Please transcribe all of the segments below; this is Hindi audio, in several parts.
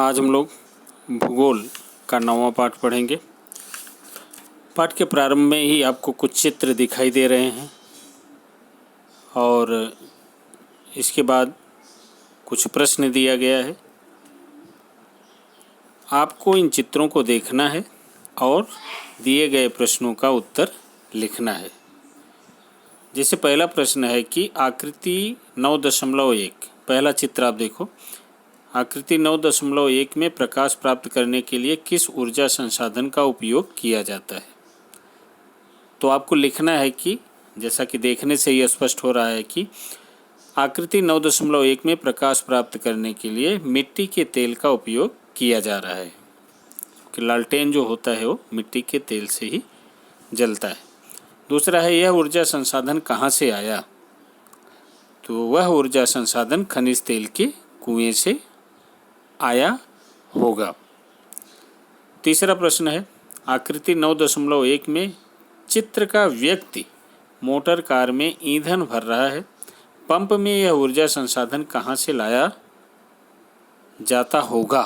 आज हम लोग भूगोल का 9वां पाठ पढ़ेंगे। पाठ के प्रारंभ में ही आपको कुछ चित्र दिखाई दे रहे हैं और इसके बाद कुछ प्रश्न दिया गया है। आपको इन चित्रों को देखना है और दिए गए प्रश्नों का उत्तर लिखना है। जैसे पहला प्रश्न है कि आकृति 9.1, पहला चित्र आप देखो। आकृति 9.1 में प्रकाश प्राप्त करने के लिए किस ऊर्जा संसाधन का उपयोग किया जाता है? तो आपको लिखना है कि जैसा कि देखने से ही स्पष्ट हो रहा है कि आकृति 9.1 में प्रकाश प्राप्त करने के लिए मिट्टी के तेल का उपयोग किया जा रहा है कि लालटेन जो होता है वो मिट्टी के तेल से ही जलता है। दूसरा है, यह ऊर्जा संसाधन कहाँ से आया? तो वह ऊर्जा संसाधन खनिज तेल के कुएं से आया होगा। तीसरा प्रश्न है, आकृति 9.1 में चित्र का व्यक्ति मोटर कार में ईंधन भर रहा है। पंप में यह ऊर्जा संसाधन कहाँ से लाया जाता होगा?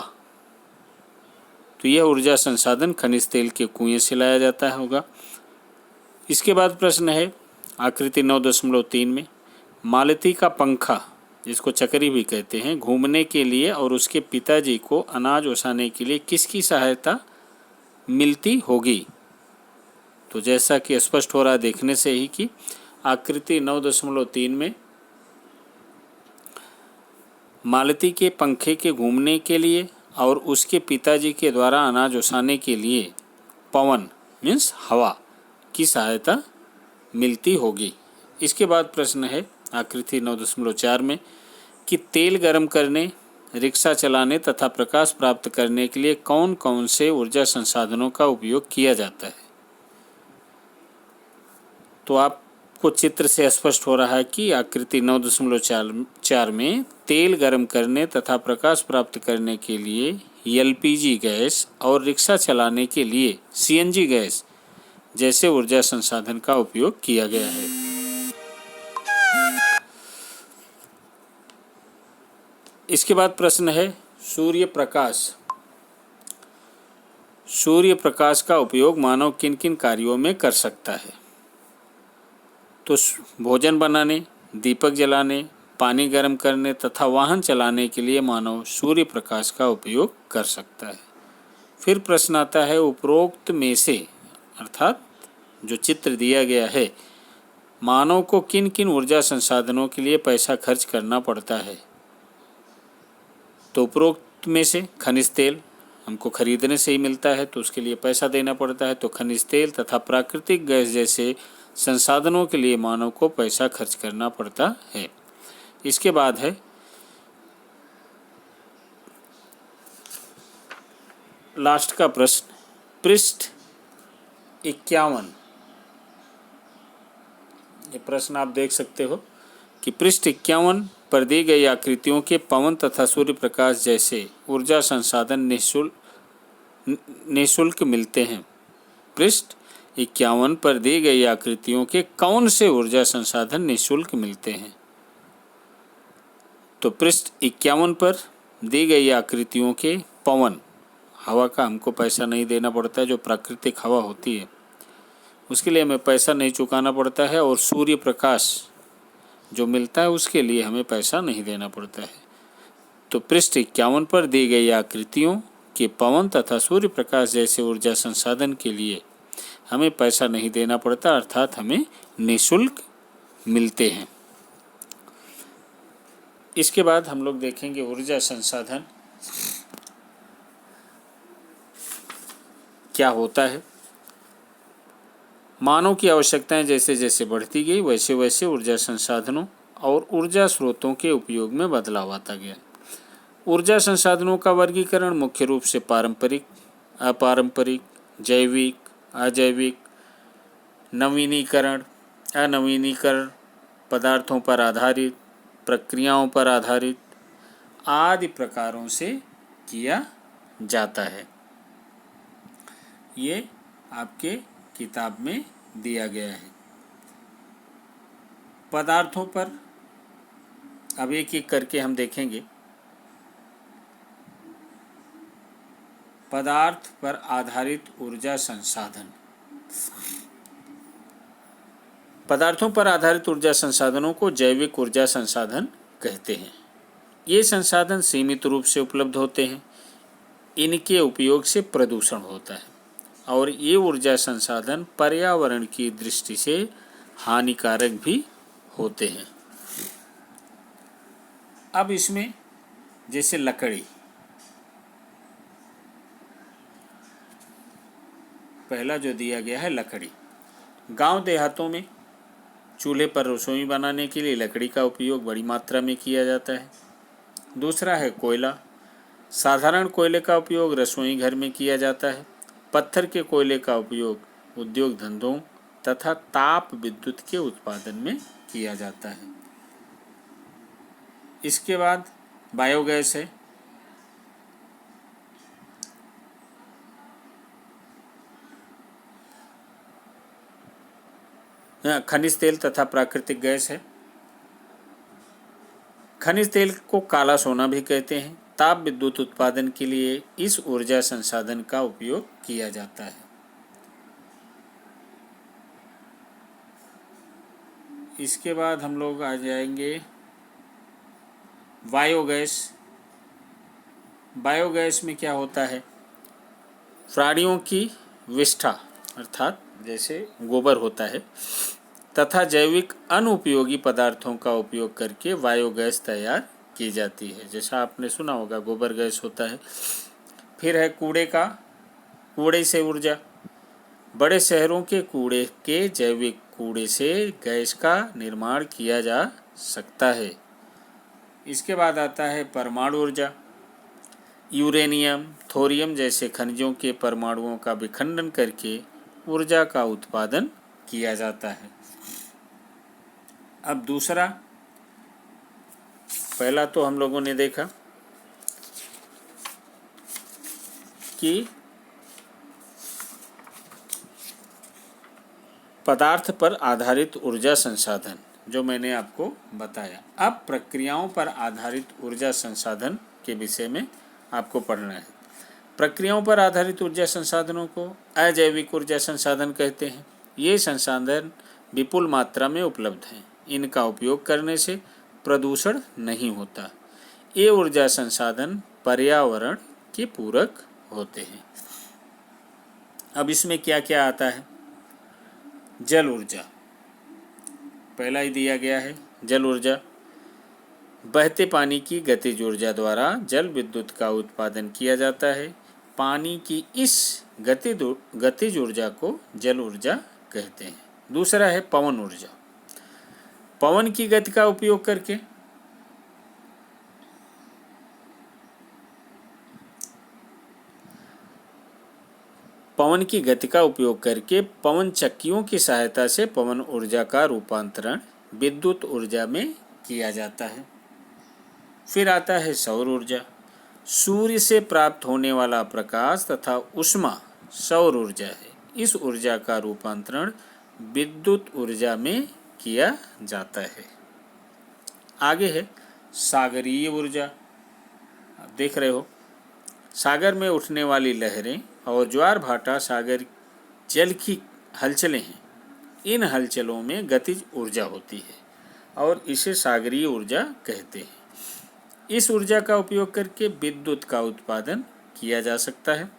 तो यह ऊर्जा संसाधन खनिज तेल के कुएं से लाया जाता होगा। इसके बाद प्रश्न है, आकृति 9.3 में मालती का पंखा, जिसको चक्री भी कहते हैं, घूमने के लिए और उसके पिताजी को अनाज ओसाने के लिए किसकी सहायता मिलती होगी? तो जैसा कि स्पष्ट हो रहा है देखने से ही कि आकृति 9.3 में मालती के पंखे के घूमने के लिए और उसके पिताजी के द्वारा अनाज ओसाने के लिए पवन मीन्स हवा की सहायता मिलती होगी। इसके बाद प्रश्न है, आकृति 9.4 में कि तेल गर्म करने, रिक्शा चलाने तथा प्रकाश प्राप्त करने के लिए कौन कौन से ऊर्जा संसाधनों का उपयोग किया जाता है? तो आपको चित्र से स्पष्ट हो रहा है कि आकृति 9.4 में तेल गर्म करने तथा प्रकाश प्राप्त करने के लिए एलपीजी गैस और रिक्शा चलाने के लिए सीएनजी गैस जैसे ऊर्जा संसाधन का उपयोग किया गया है। इसके बाद प्रश्न है, सूर्य प्रकाश का उपयोग मानव किन किन कार्यों में कर सकता है? तो भोजन बनाने, दीपक जलाने, पानी गर्म करने तथा वाहन चलाने के लिए मानव सूर्य प्रकाश का उपयोग कर सकता है। फिर प्रश्न आता है, उपरोक्त में से अर्थात जो चित्र दिया गया है, मानव को किन किन ऊर्जा संसाधनों के लिए पैसा खर्च करना पड़ता है? तो उपरोक्त में से खनिज तेल हमको खरीदने से ही मिलता है तो उसके लिए पैसा देना पड़ता है। तो खनिज तेल तथा प्राकृतिक गैस जैसे संसाधनों के लिए मानव को पैसा खर्च करना पड़ता है। इसके बाद है लास्ट का प्रश्न, पृष्ठ 51। ये प्रश्न आप देख सकते हो कि पृष्ठ 51 पर दी गई आकृतियों के पवन तथा सूर्य प्रकाश जैसे ऊर्जा संसाधन निःशुल्क मिलते हैं। पृष्ठ 51 पर दी गई आकृतियों के कौन से ऊर्जा संसाधन निःशुल्क मिलते हैं? तो पृष्ठ 51 पर दी गई आकृतियों के पवन, हवा का हमको पैसा नहीं देना पड़ता है, जो प्राकृतिक हवा होती है उसके लिए हमें पैसा नहीं चुकाना पड़ता है, और सूर्य प्रकाश जो मिलता है उसके लिए हमें पैसा नहीं देना पड़ता है। तो पृष्ठ 51 पर दी गई आकृतियों के पवन तथा सूर्य प्रकाश जैसे ऊर्जा संसाधन के लिए हमें पैसा नहीं देना पड़ता, अर्थात हमें निःशुल्क मिलते हैं। इसके बाद हम लोग देखेंगे ऊर्जा संसाधन क्या होता है। मानव की आवश्यकताएं जैसे जैसे बढ़ती गई वैसे वैसे ऊर्जा संसाधनों और ऊर्जा स्रोतों के उपयोग में बदलाव आता गया। ऊर्जा संसाधनों का वर्गीकरण मुख्य रूप से पारंपरिक, अपारंपरिक, जैविक, अजैविक, नवीनीकरण, अनवीनीकरण, पदार्थों पर आधारित, प्रक्रियाओं पर आधारित आदि प्रकारों से किया जाता है। ये आपके किताब में दिया गया है। पदार्थों पर अब एक एक करके हम देखेंगे। पदार्थ पर आधारित ऊर्जा संसाधन। पदार्थों पर आधारित ऊर्जा संसाधनों को जैविक ऊर्जा संसाधन कहते हैं। ये संसाधन सीमित रूप से उपलब्ध होते हैं। इनके उपयोग से प्रदूषण होता है और ये ऊर्जा संसाधन पर्यावरण की दृष्टि से हानिकारक भी होते हैं। अब इसमें जैसे लकड़ी, पहला जो दिया गया है लकड़ी। गांव देहातों में चूल्हे पर रसोई बनाने के लिए लकड़ी का उपयोग बड़ी मात्रा में किया जाता है। दूसरा है कोयला। साधारण कोयले का उपयोग रसोई घर में किया जाता है। पत्थर के कोयले का उपयोग उद्योग धंधों तथा ताप विद्युत के उत्पादन में किया जाता है। इसके बाद बायोगैस है। खनिज तेल तथा प्राकृतिक गैस है। खनिज तेल को काला सोना भी कहते हैं। ताप विद्युत उत्पादन के लिए इस ऊर्जा संसाधन का उपयोग किया जाता है। इसके बाद हम लोग आ जाएंगे बायोगैस। बायोगैस में क्या होता है? प्राणियों की विष्ठा अर्थात जैसे गोबर होता है तथा जैविक अनुपयोगी पदार्थों का उपयोग करके बायोगैस तैयार की जाती है। जैसा आपने सुना होगा गोबर गैस होता है। फिर है कूड़े से ऊर्जा। बड़े शहरों के कूड़े के जैविक कूड़े से गैस का निर्माण किया जा सकता है। इसके बाद आता है परमाणु ऊर्जा। यूरेनियम, थोरियम जैसे खनिजों के परमाणुओं का विखंडन करके ऊर्जा का उत्पादन किया जाता है। अब दूसरा, पहला तो हम लोगों ने देखा कि पदार्थ पर आधारित ऊर्जा संसाधन, जो मैंने आपको बताया। अब प्रक्रियाओं पर आधारित ऊर्जा संसाधन के विषय में आपको पढ़ना है। प्रक्रियाओं पर आधारित ऊर्जा संसाधनों को अजैविक ऊर्जा संसाधन कहते हैं। ये संसाधन विपुल मात्रा में उपलब्ध हैं। इनका उपयोग करने से प्रदूषण नहीं होता। ये ऊर्जा संसाधन पर्यावरण के पूरक होते हैं। अब इसमें क्या क्या आता है? जल ऊर्जा पहला ही दिया गया है। जल ऊर्जा बहते पानी की गतिज ऊर्जा द्वारा जल विद्युत का उत्पादन किया जाता है। पानी की इस गतिज ऊर्जा को जल ऊर्जा कहते हैं। दूसरा है पवन ऊर्जा। पवन की गति का उपयोग करके पवन चक्कियों की सहायता से पवन ऊर्जा का रूपांतरण विद्युत ऊर्जा में किया जाता है। फिर आता है सौर ऊर्जा। सूर्य से प्राप्त होने वाला प्रकाश तथा ऊष्मा सौर ऊर्जा है। इस ऊर्जा का रूपांतरण विद्युत ऊर्जा में किया जाता है। आगे है सागरीय ऊर्जा। आप देख रहे हो, सागर में उठने वाली लहरें और ज्वार भाटा सागर जल की हलचलें हैं। इन हलचलों में गतिज ऊर्जा होती है और इसे सागरीय ऊर्जा कहते हैं। इस ऊर्जा का उपयोग करके विद्युत का उत्पादन किया जा सकता है।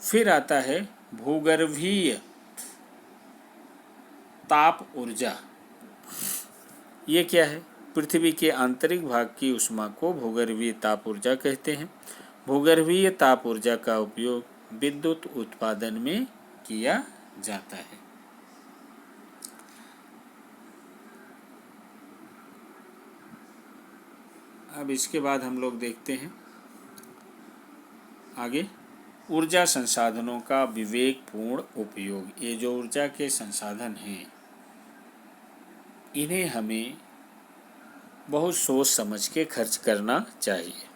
फिर आता है भूगर्भीय ताप ऊर्जा। ये क्या है? पृथ्वी के आंतरिक भाग की ऊष्मा को भूगर्भीय ताप ऊर्जा कहते हैं। भूगर्भीय ताप ऊर्जा का उपयोग विद्युत उत्पादन में किया जाता है। अब इसके बाद हम लोग देखते हैं आगे ऊर्जा संसाधनों का विवेकपूर्ण उपयोग। ये जो ऊर्जा के संसाधन हैं, इन्हें हमें बहुत सोच समझ के खर्च करना चाहिए।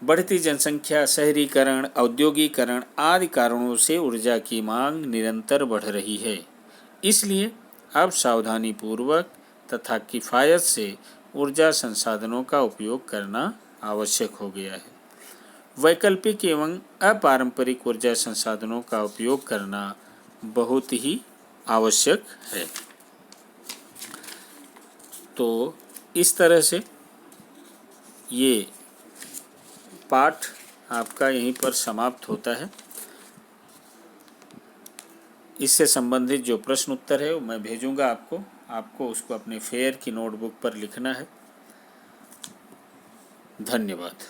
बढ़ती जनसंख्या, शहरीकरण, औद्योगिकरण आदि कारणों से ऊर्जा की मांग निरंतर बढ़ रही है। इसलिए अब सावधानीपूर्वक तथा किफ़ायत से ऊर्जा संसाधनों का उपयोग करना आवश्यक हो गया है। वैकल्पिक एवं अपारंपरिक ऊर्जा संसाधनों का उपयोग करना बहुत ही आवश्यक है। तो इस तरह से ये पाठ आपका यहीं पर समाप्त होता है। इससे संबंधित जो प्रश्न उत्तर है वो मैं भेजूंगा आपको उसको अपने फेयर की नोटबुक पर लिखना है। धन्यवाद।